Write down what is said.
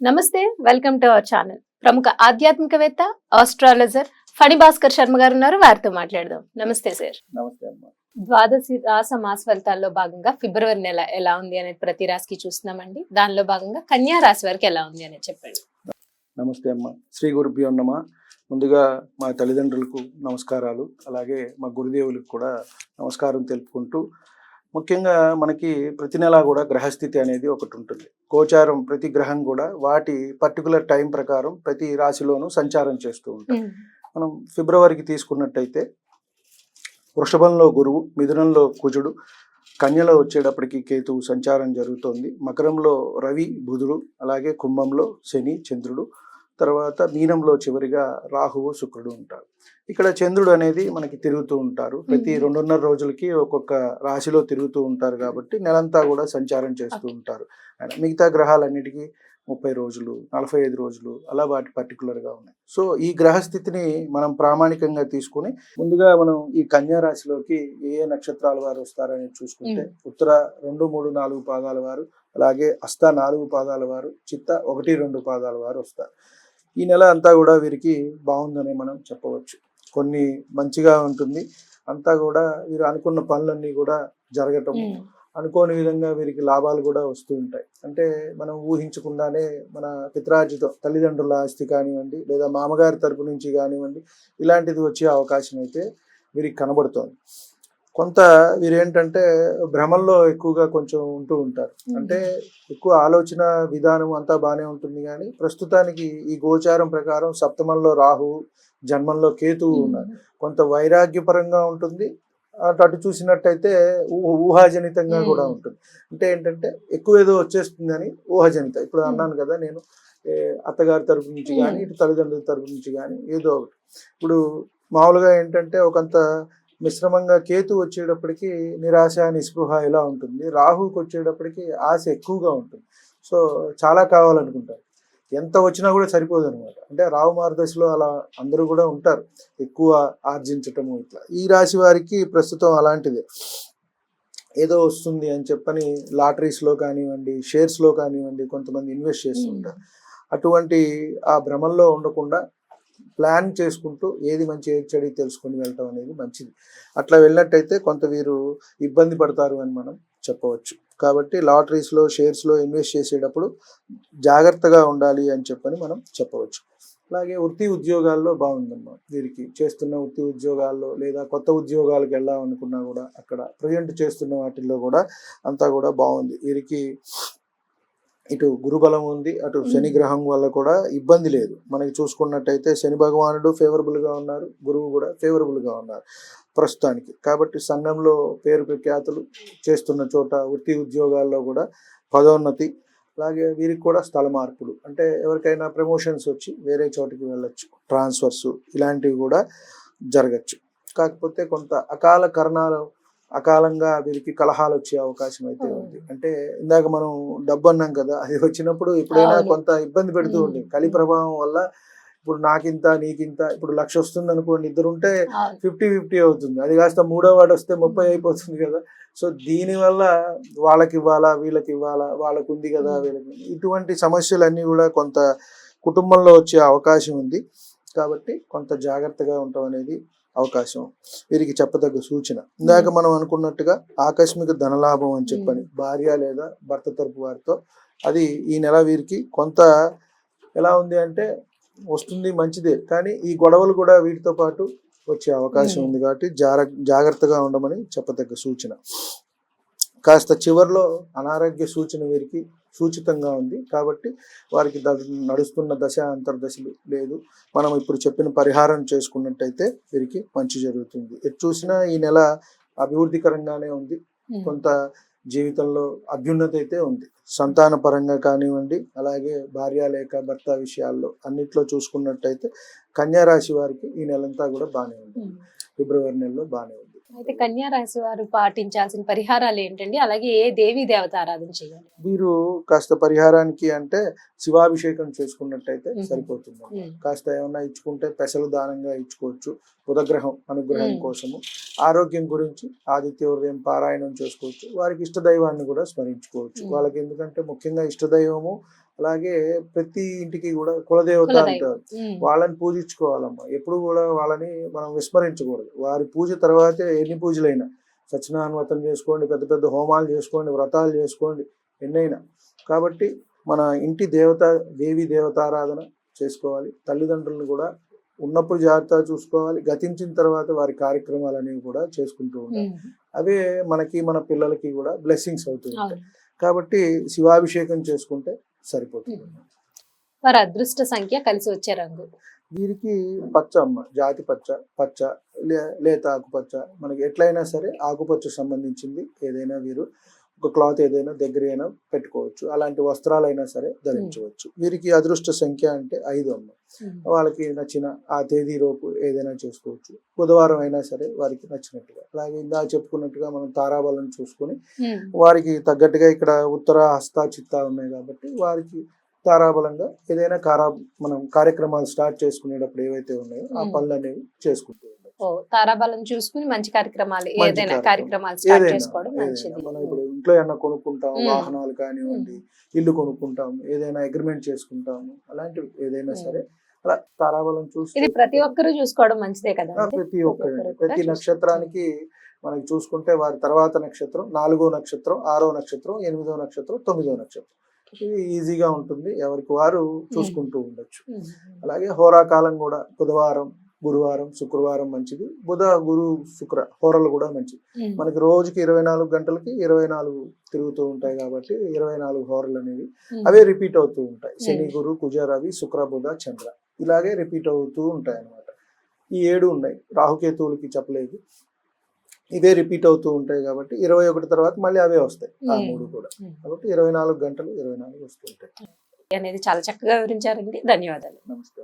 నమస్తే, welcome to our channel. ప్రముఖ ఆధ్యాత్మికవేత్త, ఆస్ట్రాలజర్ ఫణి భాస్కర్ శర్మ గారు ఉన్నారు. వారితో మాట్లాడదాం. నమస్తే సార్. నమస్తే అమ్మా. ద్వాదశి రాస మాస ఫలితాల్లో భాగంగా ఫిబ్రవరి నెల ఎలా ఉంది అనేది ప్రతి రాశికి చూస్తున్నామండి. దానిలో భాగంగా కన్యా రాశి వారికి ఎలా ఉంది అనేది చెప్పండి. నమస్తే అమ్మా. శ్రీ గురుభ్యో నమః. ముందుగా మా తల్లిదండ్రులకు నమస్కారాలు, అలాగే మా గురుదేవులకు కూడా నమస్కారం తెలుపుకుంటూ, ముఖ్యంగా మనకి ప్రతి నెల కూడా గ్రహస్థితి అనేది ఒకటి ఉంటుంది. గోచారం ప్రతి గ్రహం కూడా వాటి పర్టికులర్ టైం ప్రకారం ప్రతి రాశిలోనూ సంచారం చేస్తూ ఉంటాం. మనం ఫిబ్రవరికి తీసుకున్నట్టయితే వృషభంలో గురువు, మిథునంలో కుజుడు, కన్యలో వచ్చేటప్పటికి కేతువు సంచారం జరుగుతోంది. మకరంలో రవి, బుధుడు, అలాగే కుంభంలో శని, చంద్రుడు, తర్వాత మీనంలో చివరిగా రాహువు, శుక్రుడు ఉంటారు. ఇక్కడ చంద్రుడు అనేది మనకి తిరుగుతూ ఉంటారు. ప్రతి 2.5 రోజులకి ఒక్కొక్క రాశిలో తిరుగుతూ ఉంటారు కాబట్టి నెలంతా కూడా సంచారం చేస్తూ ఉంటారు. మిగతా గ్రహాలన్నిటికీ 30 రోజులు, 45 రోజులు అలా వాటి పర్టికులర్గా ఉన్నాయి. సో ఈ గ్రహస్థితిని మనం ప్రామాణికంగా తీసుకుని ముందుగా మనం ఈ కన్యా రాశిలోకి ఏ నక్షత్రాల వారు వస్తారని చూసుకుంటే, ఉత్తర 2, 3, 4 పాదాల వారు, అలాగే హస్త 4 పాదాల వారు, చిత్త 1, 2 పాదాల వారు వస్తారు. ఈ నెల అంతా కూడా వీరికి బాగుందని మనం చెప్పవచ్చు. కొన్ని మంచిగా ఉంటుంది, అంతా కూడా వీరు అనుకున్న పనులన్నీ కూడా జరగటం, అనుకోని విధంగా వీరికి లాభాలు కూడా వస్తూ ఉంటాయి. అంటే మనం ఊహించకుండానే మన పిత్రార్జితం, తల్లిదండ్రుల ఆస్తి కానివ్వండి, లేదా మామగారి తరపు నుంచి కానివ్వండి, ఇలాంటిది వచ్చే అవకాశం అయితే వీరికి కనబడుతోంది. కొంత వీరేంటంటే భ్రమల్లో ఎక్కువగా కొంచెం ఉంటూ ఉంటారు. అంటే ఎక్కువ ఆలోచన విధానం అంతా బాగానే ఉంటుంది, కానీ ప్రస్తుతానికి ఈ గోచారం ప్రకారం సప్తమంలో రాహు, జన్మంలో కేతువు ఉన్నారు. కొంత వైరాగ్యపరంగా ఉంటుంది, అటు చూసినట్టయితే ఊహాజనితంగా కూడా ఉంటుంది. అంటే ఏంటంటే ఎక్కువ ఏదో వచ్చేస్తుందని ఊహాజనిత. ఇప్పుడు అన్నాను కదా నేను, అత్తగారి తరపు నుంచి కానీ ఇటు తల్లిదండ్రుల తరపు నుంచి కానీ ఏదో ఒకటి. ఇప్పుడు మామూలుగా ఏంటంటే ఒకంత మిశ్రమంగా కేతు వచ్చేటప్పటికి నిరాశ, నిస్పృహ ఇలా ఉంటుంది. రాహుకి వచ్చేటప్పటికి ఆశ ఎక్కువగా ఉంటుంది. సో చాలా కావాలనుకుంటారు, ఎంత వచ్చినా కూడా సరిపోదు అనమాట. అంటే రాహు మార్గదశలో అలా అందరూ కూడా ఉంటారు, ఎక్కువ ఆర్జించటము ఇట్లా. ఈ రాశి వారికి ప్రస్తుతం అలాంటిదే. ఏదో వస్తుంది అని చెప్పని లాటరీస్లో కానివ్వండి, షేర్స్లో కానివ్వండి కొంతమంది ఇన్వెస్ట్ చేస్తుంటారు. అటువంటి ఆ భ్రమంలో ఉండకుండా ప్లాన్ చేసుకుంటూ ఏది మంచి ఏది చెడు తెలుసుకుని వెళ్ళటం అనేది మంచిది. అట్లా వెళ్ళినట్టయితే కొంత వీరు ఇబ్బంది పడతారు అని మనం చెప్పవచ్చు. కాబట్టి లాటరీస్లో, షేర్స్లో ఇన్వెస్ట్ చేసేటప్పుడు జాగ్రత్తగా ఉండాలి అని చెప్పని మనం చెప్పవచ్చు. అలాగే వృత్తి ఉద్యోగాల్లో బాగుందమ్మా వీరికి. చేస్తున్న వృత్తి ఉద్యోగాల్లో లేదా కొత్త ఉద్యోగాలకు వెళ్ళాలనుకున్నా కూడా అక్కడ ప్రజెంట్ చేస్తున్న వాటిల్లో కూడా అంతా కూడా బాగుంది వీరికి. ఇటు గురుబలం ఉంది, అటు శని గ్రహం వల్ల కూడా ఇబ్బంది లేదు. మనకి చూసుకున్నట్టయితే శని భగవానుడు ఫేవరబుల్గా ఉన్నారు, గురువు కూడా ఫేవరబుల్గా ఉన్నారు ప్రస్తుతానికి. కాబట్టి సంఘంలో పేరు ప్రఖ్యాతులు, చేస్తున్న చోట వృత్తి ఉద్యోగాల్లో కూడా పదోన్నతి, అలాగే వీరికి కూడా స్థల మార్పులు, అంటే ఎవరికైనా ప్రమోషన్స్ వచ్చి వేరే చోటికి వెళ్ళొచ్చు, ట్రాన్స్ఫర్స్ ఇలాంటివి కూడా జరగచ్చు. కాకపోతే కొంత అకాలంగా వీరికి కలహాలు వచ్చే అవకాశం అయితే ఉంది. అంటే ఇందాక మనం డబ్బు అన్నాం కదా, అది వచ్చినప్పుడు ఎప్పుడైనా కొంత ఇబ్బంది పెడుతూ ఉంటుంది. కలి ప్రభావం వల్ల ఇప్పుడు నాకింత నీకింత, ఇప్పుడు 1,00,000 వస్తుంది అనుకోండి, ఇద్దరు ఉంటే 50-50 అవుతుంది. అది కాస్త మూడో వాడు వస్తే 30 అయిపోతుంది కదా. సో దీనివల్ల వాళ్ళకి ఇవ్వాలా, వీళ్ళకి ఇవ్వాలా, వాళ్ళకు ఉంది కదా వీళ్ళకి, ఇటువంటి సమస్యలన్నీ కూడా కొంత కుటుంబంలో వచ్చే అవకాశం ఉంది. కాబట్టి కొంత జాగ్రత్తగా ఉండటం అనేది అవకాశం వీరికి చెప్పదగ్గ సూచన. ఇందాక మనం అనుకున్నట్టుగా ఆకస్మిక ధనలాభం అని చెప్పని భార్య లేదా భర్త తరపు వారితో, అది ఈ నెల వీరికి కొంత ఎలా ఉంది అంటే వస్తుంది, మంచిదే, కానీ ఈ గొడవలు కూడా వీటితో పాటు వచ్చే అవకాశం ఉంది. కాబట్టి జాగ్రత్తగా ఉండమని చెప్పదగ్గ సూచన. కాస్త చివరిలో అనారోగ్య సూచన వీరికి సూచితంగా ఉంది. కాబట్టి వారికి నడుస్తున్న దశ అంతర్దశలు లేదు. మనం ఇప్పుడు చెప్పిన పరిహారం చేసుకున్నట్టయితే వీరికి మంచి జరుగుతుంది. ఎటు చూసినా ఈ నెల అభివృద్ధికరంగానే ఉంది. కొంత జీవితంలో అభ్యున్నతి అయితే ఉంది. సంతాన పరంగా కానివ్వండి, అలాగే భార్య లేక భర్త విషయాల్లో అన్నిట్లో చూసుకున్నట్టయితే కన్యా రాశి వారికి ఈ నెలంతా కూడా బాగానే ఉంది. ఫిబ్రవరి నెలలో బాగానే ఉంది. అయితే కన్యా రాశి వారు పాటించాల్సిన పరిహారాలు ఏంటండి? అలాగే ఏ దేవీ దేవత ఆరాధన చేయాలి? వీరు కాస్త పరిహారానికి అంటే శివాభిషేకం చేసుకున్నట్టయితే సరిపోతుంది. కాస్త ఏమన్నా ఇచ్చుకుంటే పెసలు దానంగా ఇచ్చుకోవచ్చు. బుధగ్రహం అనుగ్రహం కోసము. ఆరోగ్యం గురించి ఆదిత్య హృదయం పారాయణం చేసుకోవచ్చు. వారికి ఇష్టదైవాన్ని కూడా స్మరించుకోవచ్చు. వాళ్ళకి ఎందుకంటే ముఖ్యంగా ఇష్టదైవము అలాగే ప్రతి ఇంటికి కూడా కులదేవత కులదైవం. అంటారు, ఉమ్. వాళ్ళని పూజించుకోవాలమ్మా. ఎప్పుడు కూడా వాళ్ళని మనం విస్మరించకూడదు. వారి పూజ తర్వాతే ఎన్ని పూజలైనా, సత్యనారాయణ వ్రతం చేసుకోండి, పెద్ద పెద్ద హోమాలు చేసుకోండి, వ్రతాలు చేసుకోండి, ఎన్నైనా. కాబట్టి మన ఇంటి దేవి దేవతారాధన చేసుకోవాలి. తల్లిదండ్రులను కూడా ఉన్నప్పుడు జాగ్రత్తగా చూసుకోవాలి, గతించిన తర్వాత వారి కార్యక్రమాలు అనేవి కూడా చేసుకుంటూ ఉండాలి. ఉమ్. అవే మనకి మన పిల్లలకి కూడా బ్లెస్సింగ్స్ అవుతుంది. అవును. కాబట్టి శివాభిషేకం చేసుకుంటే సరిపోతుంది. వారి అదృష్ట సంఖ్య, కలిసి వచ్చే రంగు. వీరికి పచ్చ అమ్మ, జాతి పచ్చ లేత ఆకుపచ్చ, మనకి ఎట్లయినా సరే ఆకుపచ్చ సంబంధించింది ఏదైనా వీరు ఒక క్లాత్ ఏదైనా దగ్గర అయినా పెట్టుకోవచ్చు, అలాంటి వస్త్రాలైనా సరే ధరించవచ్చు. వీరికి అదృష్ట సంఖ్య అంటే 5 అమ్మ. వాళ్ళకి నచ్చిన ఆ తేదీ లోపు ఏదైనా చేసుకోవచ్చు. బుధవారం అయినా సరే వారికి నచ్చినట్టుగా. అలాగే ఇందా చెప్పుకున్నట్టుగా మనం తారాబలం చూసుకొని వారికి తగ్గట్టుగా ఇక్కడ ఉత్తర హస్త చిత్త ఉన్నాయి కాబట్టి వారికి తారాబలంగా ఏదైనా మనం కార్యక్రమాలు స్టార్ట్ చేసుకునేటప్పుడు ఏవైతే ఉన్నాయో ఆ పనులు అనేవి చేసుకుంటూ ఉంటాం. ఓ, తారాబలం చూసుకుని మంచి కార్యక్రమాలు, మంచి ఏదైనా కార్యక్రమం. కార్యక్రమాలు స్టార్ట్ ఏదైనా చేసుకోవడం మంచిది. మనం ఇప్పుడు ఇంట్లో ఏమైనా కొనుక్కుంటాం, మ్మ్. వాహనాలు కానివ్వండి, ఇల్లు కొనుక్కుంటాం, ఏదైనా అగ్రిమెంట్ చేసుకుంటాము, అలాంటివి ఏదైనా సరే అలా తారాబలం చూసి ఇది ప్రతి ఒక్కరూ చూసుకోవడం మంచిదే కదా. ప్రతి ఒక్కరి ఒక్కరు కూడా ప్రతి నక్షత్రానికి మనకి చూసుకుంటే వారి తర్వాత నక్షత్రం, 4వ నక్షత్రం, 6వ నక్షత్రం, 8వ నక్షత్రం, 9వ నక్షత్రం, ఇది ఈజీగా ఉంటుంది, ఎవరికి వారు చూసుకుంటూ ఉండొచ్చు. అలాగే హోరాకాలం కూడా బుధవారం, గురువారం, శుక్రవారం మంచిది. బుధ, గురు, శుక్ర హోరలు కూడా మంచిది. మనకి రోజుకి 24 గంటలకి 24 తిరుగుతూ ఉంటాయి కాబట్టి 24 హోరలు అనేవి అవే రిపీట్ అవుతూ ఉంటాయి. శని, గురు, కుజ, రవి, శుక్ర, బుధ, చంద్ర ఇలాగే రిపీట్ అవుతూ ఉంటాయి అన్నమాట. ఈ 7 ఉన్నాయి, రాహుకేతువులకి చెప్పలేదు, ఇవే రిపీట్ అవుతూ ఉంటాయి కాబట్టి 21 తర్వాత మళ్ళీ అవే వస్తాయి ఆ 3 కూడా. కాబట్టి 24 గంటలు 24 వస్తూ ఉంటాయి. అనేది చాలా చక్కగా వివరించారండి. ధన్యవాదాలు. నమస్తే.